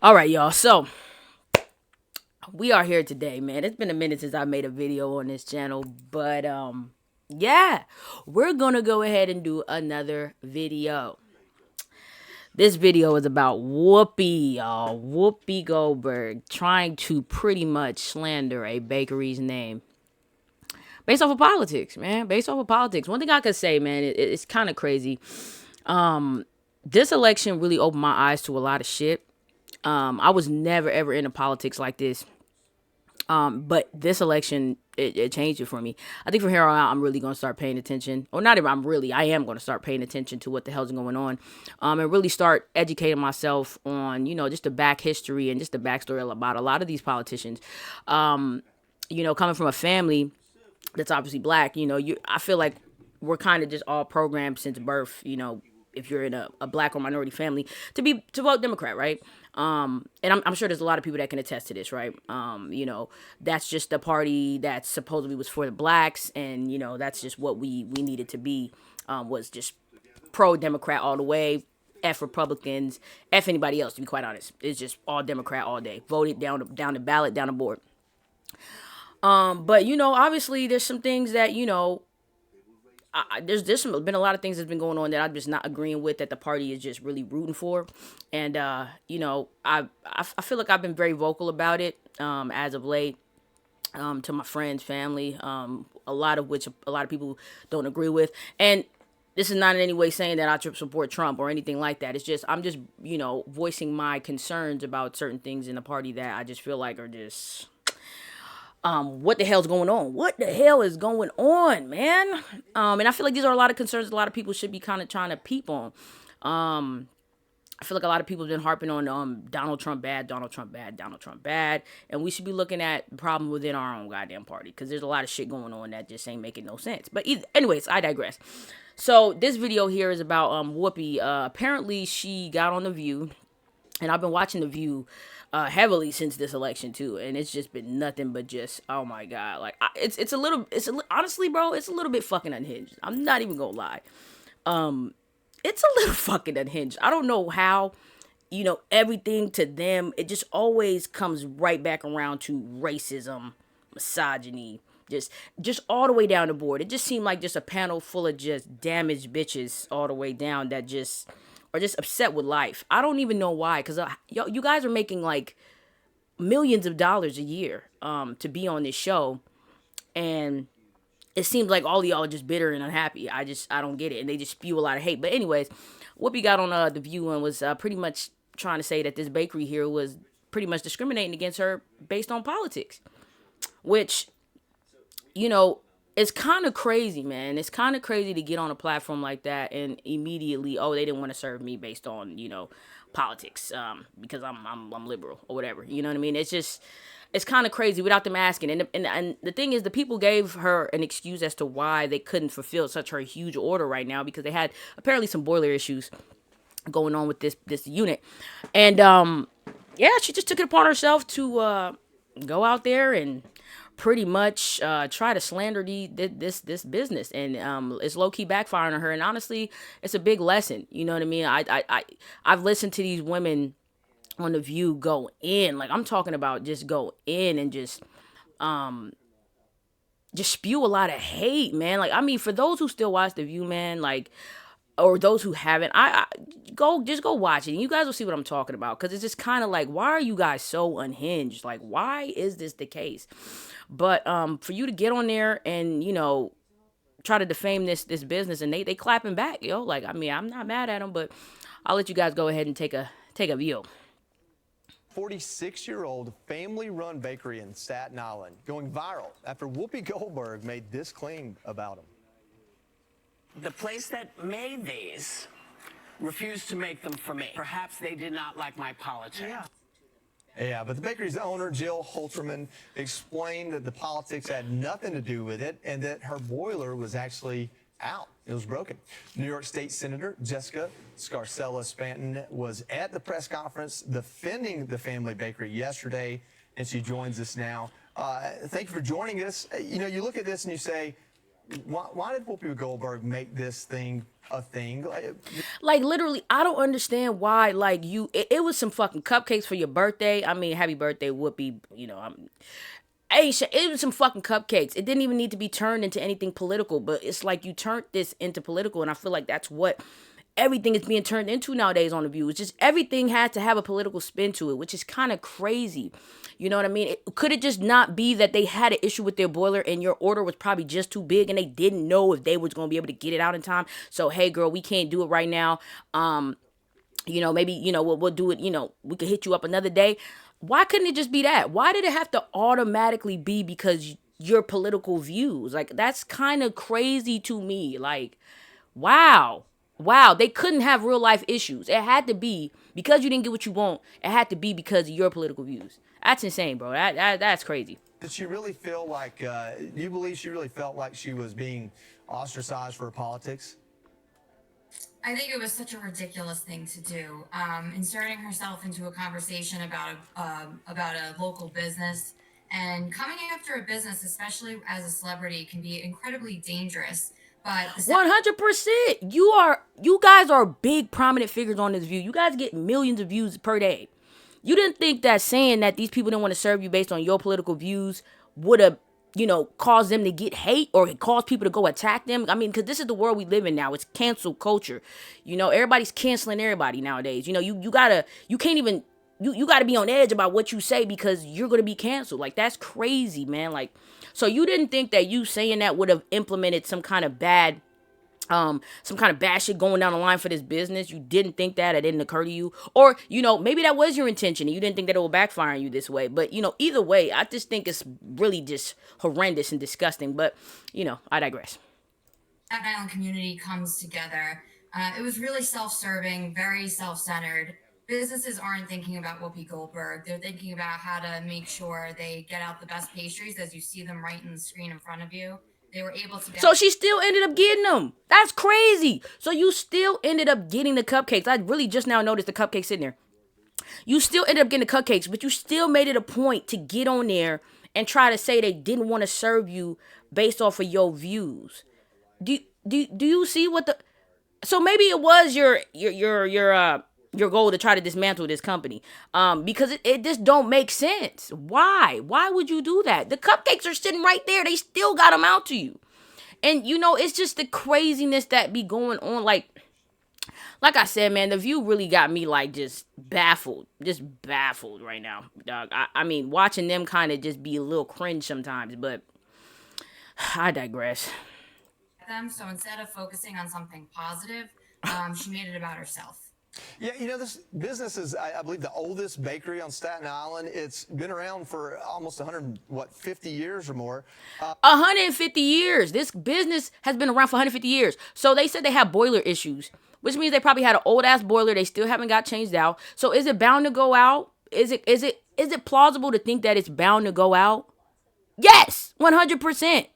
All right, y'all. So we are here today, man. It's been a minute since I made a video on this channel, but yeah, we're gonna go ahead and do another video. This video is about Whoopi, y'all. Whoopi Goldberg trying to pretty much slander a bakery's name based off of politics, man. Based off of politics. One thing I could say, man, it's kind of crazy. This election really opened my eyes to a lot of shit. I was never ever into politics like this. But this election, it changed it for me. I think from here on out, I'm really going to start paying attention. Or not even, I am going to start paying attention to what the hell's going on. And really start educating myself on, just the back history and just the backstory about a lot of these politicians. Coming from a family that's obviously black, I feel like we're kind of just all programmed since birth, if you're in a black or minority family to vote Democrat, right? And I'm sure there's a lot of people that can attest to this, right? That's just the party that supposedly was for the blacks, and that's just what we needed to be, was just pro Democrat all the way. F Republicans, F anybody else. To be quite honest, it's just all Democrat all day. Voted down the ballot, down the board. But obviously there's some things that there's been a lot of things that's been going on that I'm just not agreeing with, that the party is just really rooting for, and I feel like I've been very vocal about it as of late, to my friends, family, a lot of people don't agree with, and this is not in any way saying that I support Trump or anything like that. It's just I'm just voicing my concerns about certain things in the party that I just feel like are just what the hell's going on? What the hell is going on, man? And I feel like these are a lot of concerns a lot of people should be kind of trying to peep on. I feel like a lot of people have been harping on Donald Trump bad, Donald Trump bad, Donald Trump bad, and we should be looking at the problem within our own goddamn party, because there's a lot of shit going on that just ain't making no sense. But anyways, I digress. So this video here is about Whoopi. Apparently she got on The View, and I've been watching The View heavily since this election too, and it's just been nothing but just, oh my god, like honestly, bro, it's a little bit fucking unhinged. I'm not even gonna lie. It's a little fucking unhinged. I don't know how, everything to them, it just always comes right back around to racism, misogyny, just all the way down the board. It just seemed like just a panel full of just damaged bitches all the way down that just are just upset with life. I don't even know why, because you guys are making like millions of dollars a year to be on this show, and it seems like all of y'all are just bitter and unhappy. I don't get it, and they just spew a lot of hate. But anyways, Whoopi got on The View and was pretty much trying to say that this bakery here was pretty much discriminating against her based on politics, which it's kind of crazy, man. It's kind of crazy to get on a platform like that and immediately, oh, they didn't want to serve me based on, politics, because I'm liberal or whatever. You know what I mean? It's kind of crazy without them asking. And the thing is, the people gave her an excuse as to why they couldn't fulfill such a huge order right now, because they had apparently some boiler issues going on with this unit. And yeah, she just took it upon herself to go out there and pretty much try to slander this business, and it's low-key backfiring on her. And honestly, it's a big lesson. You know what I mean? I've listened to these women on The View go in, like I'm talking about, just go in and just spew a lot of hate, man. Like, I mean, for those who still watch The View, man, like, or those who haven't, I go watch it, and you guys will see what I'm talking about, because it's just kind of like, why are you guys so unhinged? Like, why is this the case? But for you to get on there and try to defame this business, and they clapping back, yo. Like, I mean, I'm not mad at them, but I'll let you guys go ahead and take a view. 46-year-old family-run bakery in Staten Island going viral after Whoopi Goldberg made this claim about him. The place that made these refused to make them for me. Perhaps they did not like my politics. Yeah, but the bakery's owner, Jill Holterman, explained that the politics had nothing to do with it and that her boiler was actually out. It was broken. New York State Senator Jessica Scarcella Stanton was at the press conference defending the family bakery yesterday, and she joins us now. Thank you for joining us. You look at this and you say, Why did Whoopi Goldberg make this thing a thing? Like literally, I don't understand why. Like it was some fucking cupcakes for your birthday. I mean, happy birthday, Whoopi. You know, it was some fucking cupcakes. It didn't even need to be turned into anything political, but it's like you turned this into political, and I feel like that's what everything is being turned into nowadays on The View. It's just everything had to have a political spin to it, which is kind of crazy. You know what I mean? Could it just not be that they had an issue with their boiler and your order was probably just too big and they didn't know if they was going to be able to get it out in time? So, hey, girl, we can't do it right now. Maybe, we'll do it, we could hit you up another day. Why couldn't it just be that? Why did it have to automatically be because your political views? Like, that's kind of crazy to me. Like, wow. Wow, they couldn't have real life issues. It had to be because you didn't get what you want. It had to be because of your political views. That's insane, bro. That's crazy. Did she really feel like, do you believe she really felt like she was being ostracized for her politics? I think it was such a ridiculous thing to do. Inserting herself into a conversation about a local business and coming after a business, especially as a celebrity, can be incredibly dangerous. But 100%. You guys are big prominent figures on this View. You guys get millions of views per day. You didn't think that saying that these people didn't want to serve you based on your political views would have, caused them to get hate or cause people to go attack them? I mean, because this is the world we live in now. It's cancel culture. Everybody's canceling everybody nowadays. You gotta be on edge about what you say because you're gonna be canceled. Like, that's crazy, man. Like, so you didn't think that you saying that would have implemented some kind of bad shit going down the line for this business? You didn't think that? It didn't occur to you? Or, maybe that was your intention and you didn't think that it would backfire on you this way. But, either way, I just think it's really just horrendous and disgusting. But, I digress. Staten Island community comes together. It was really self-serving, very self-centered. Businesses aren't thinking about Whoopi Goldberg. They're thinking about how to make sure they get out the best pastries as you see them right in the screen in front of you. They were able to get... So she still ended up getting them. That's crazy. So you still ended up getting the cupcakes. I really just now noticed the cupcakes sitting there. You still ended up getting the cupcakes, but you still made it a point to get on there and try to say they didn't want to serve you based off of your views. Do you see what the... So maybe it was your goal to try to dismantle this company, because it just don't make sense. Why would you do that? The cupcakes are sitting right there. They still got them out to you. And it's just the craziness that be going on. Like I said, man, The View really got me like just baffled right now, dog. I mean, watching them kind of just be a little cringe sometimes, but I digress. So instead of focusing on something positive, she made it about herself. Yeah, this business is, I believe, the oldest bakery on Staten Island. It's been around for almost 50 years or more. 150 years. This business has been around for 150 years. So they said they have boiler issues, which means they probably had an old ass boiler. They still haven't got changed out. So is it bound to go out? Is it plausible to think that it's bound to go out? Yes, 100%.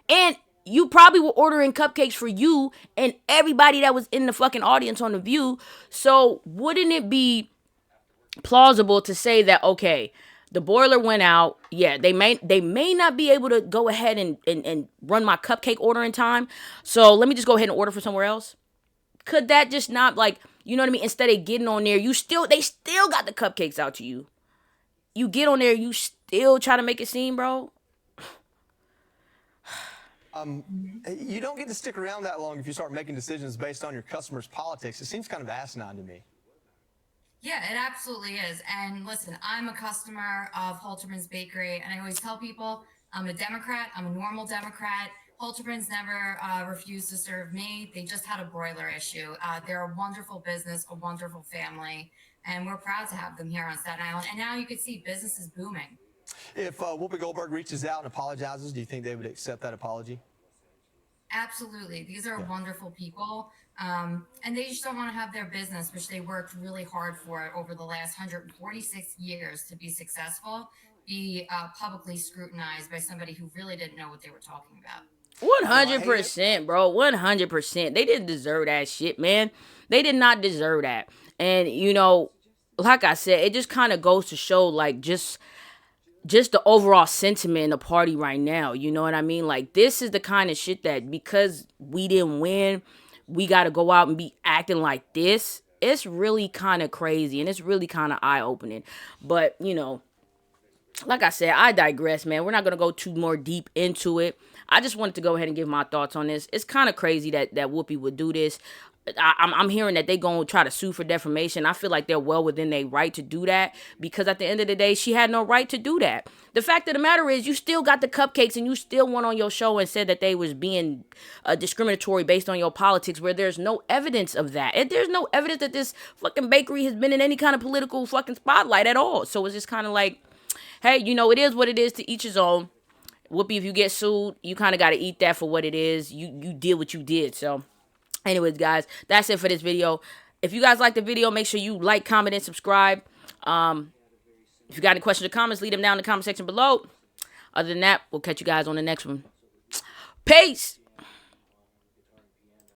And you probably were ordering cupcakes for you and everybody that was in the fucking audience on The View. So wouldn't it be plausible to say that, okay, the boiler went out. Yeah, they may not be able to go ahead and run my cupcake order in time. So let me just go ahead and order for somewhere else. Could that just not, like, you know what I mean? Instead of getting on there, they still got the cupcakes out to you. You get on there, you still try to make it seem, bro. You don't get to stick around that long if you start making decisions based on your customers' politics. It seems kind of asinine to me. Yeah, it absolutely is. And listen, I'm a customer of Holterman's Bakery, and I always tell people I'm a Democrat. I'm a normal Democrat. Holterman's never refused to serve me. They just had a broiler issue. They're a wonderful business, a wonderful family, and we're proud to have them here on Staten Island. And now you can see business is booming. If Whoopi Goldberg reaches out and apologizes, do you think they would accept that apology? Absolutely. These are wonderful people. And they just don't want to have their business, which they worked really hard for over the last 146 years to be successful, be publicly scrutinized by somebody who really didn't know what they were talking about. 100%, bro. 100%. They didn't deserve that shit, man. They did not deserve that. And, like I said, it just kind of goes to show, like, just just the overall sentiment in the party right now. You know what I mean? Like, this is the kind of shit that because we didn't win, we got to go out and be acting like this. It's really kind of crazy and it's really kind of eye-opening. But, you know, like I said, I digress, man. We're not going to go too more deep into it. I just wanted to go ahead and give my thoughts on this. It's kind of crazy that Whoopi would do this. I'm hearing that they going to try to sue for defamation. I feel like they're well within their right to do that because at the end of the day, she had no right to do that. The fact of the matter is you still got the cupcakes and you still went on your show and said that they was being discriminatory based on your politics where there's no evidence of that. And there's no evidence that this fucking bakery has been in any kind of political fucking spotlight at all. So it's just kind of like, hey, you know, it is what it is, to each his own. Whoopi, if you get sued, you kind of got to eat that for what it is. You did what you did. So anyways, guys, that's it for this video. If you guys like the video, make sure you like, comment, and subscribe. If you got any questions or comments, leave them down in the comment section below. Other than that, we'll catch you guys on the next one. Peace.